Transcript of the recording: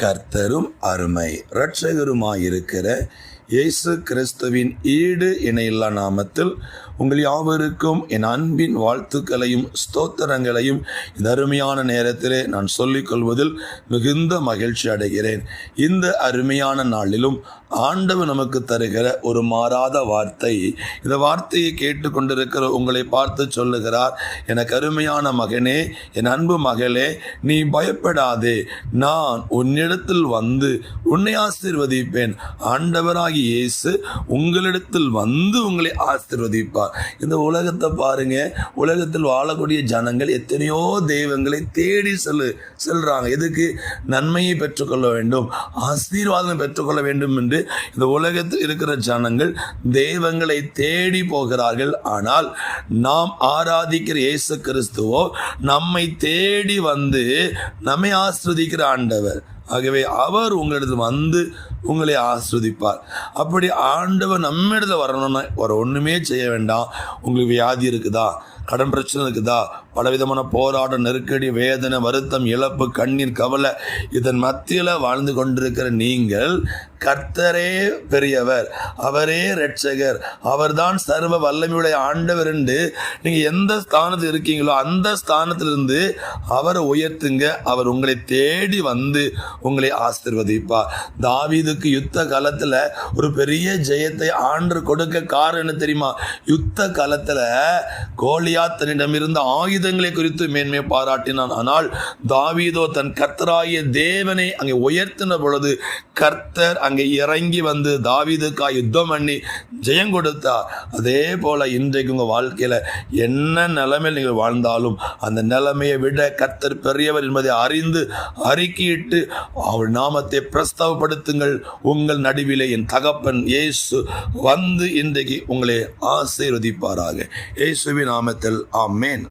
கர்த்தரும் அருமை இரட்சகருமாயிருக்கிற இயேசு கிறிஸ்துவின் ஈடு இணையில்லா நாமத்தில் உங்கள் யாவருக்கும் என் அன்பின் வாழ்த்துக்களையும் ஸ்தோத்திரங்களையும் இந்த அருமையான நேரத்திலே நான் சொல்லிக் கொள்வதில் மிகுந்த மகிழ்ச்சி அடைகிறேன். இந்த அருமையான நாளிலும் ஆண்டவர் நமக்கு தருகிற ஒரு மாறாத வார்த்தை, இந்த வார்த்தையை கேட்டுக்கொண்டிருக்கிற உங்களை பார்த்து சொல்லுகிறார், எனக்கு அருமையான மகனே, என் அன்பு மகளே, நீ பயப்படாதே, நான் உன்னிடத்தில் வந்து உன்னை ஆசீர்வதிப்பேன். ஆண்டவராகி இயேசு உங்களிடத்தில் வந்து உங்களை ஆசீர்வதிப்பார். இந்த உலகத்தை பாருங்க, உலகத்தில் வாழக்கூடிய ஜனங்கள் எத்தனையோ தெய்வங்களை தேடி செல்றாங்க. எதுக்கு? நன்மையை பெற்றுக்கொள்ள வேண்டும், ஆசீர்வாதம் பெற்றுக்கொள்ள வேண்டும் என்று இந்த உலகத்தில் இருக்கிற ஜனங்கள் தெய்வங்களை தேடி போகிறார்கள். ஆனால் நாம் ஆராதிக்கிற இயேசு கிறிஸ்துவோ நம்மை தேடி வந்து நம்மை ஆசீர்வதிக்கிற ஆண்டவர். ஆகவே அவர் உங்களிடத்தில் வந்து உங்களை ஆஸ்வதிப்பார். அப்படி ஆண்டவர் நம்மிடத்தில் வரணும்னா ஒன்றுமே செய்ய வேண்டாம். உங்களுக்கு வியாதி இருக்குதா, கடன் பிரச்சனை இருக்குதா, பலவிதமான போராட்டம், நெருக்கடி, வேதனை, வருத்தம், இழப்பு, கண்ணீர், கவலை, இதன் மத்தியில் வாழ்ந்து கொண்டிருக்கிற நீங்கள் கர்த்தரே பெரியவர், அவரே இரட்சகர், அவர்தான் சர்வ வல்லமையுடைய ஆண்டவர் என்று நீங்கள் எந்த ஸ்தானத்தில் இருக்கீங்களோ அந்த ஸ்தானத்திலிருந்து அவரை உயர்த்துங்க. அவர் உங்களை தேடி வந்து உங்களை ஆசீர்வதிப்பார். தாவீதுக்கு யுத்த காலத்தில் ஒரு பெரிய ஜெயத்தை ஆண்டவர் கொடுக்க காரணம் என்ன தெரியுமா? யுத்த காலத்தில் கோலியாத் தன்னிடம் இருந்த ஆயுதங்களை குறித்து மேன்மை பாராட்டினான். ஆனால் தாவீதோ தன் கர்த்தராகிய தேவனை அங்கே உயர்த்தின பொழுது கர்த்தர் அங்கே இறங்கி வந்து தாவீதுக்காக யுத்தம் பண்ணி ஜெயம் கொடுத்தார். அதே போல இன்றைக்கு உங்கள் வாழ்க்கையில் என்ன நிலைமையில் நீங்கள் வாழ்ந்தாலும் அந்த நிலைமையை விட கர்த்தர் பெரியவர் என்பதை அறிந்து அறிக்கையிட்டு அவர் நாமத்தை பிரஸ்தாபப்படுத்துங்கள். உங்கள் நடுவிலே என் தகப்பன் இயேசு வந்து இன்றைக்கு உங்களை ஆசீர்வதிப்பாராக. இயேசுவின் நாமத்தில் ஆமென்.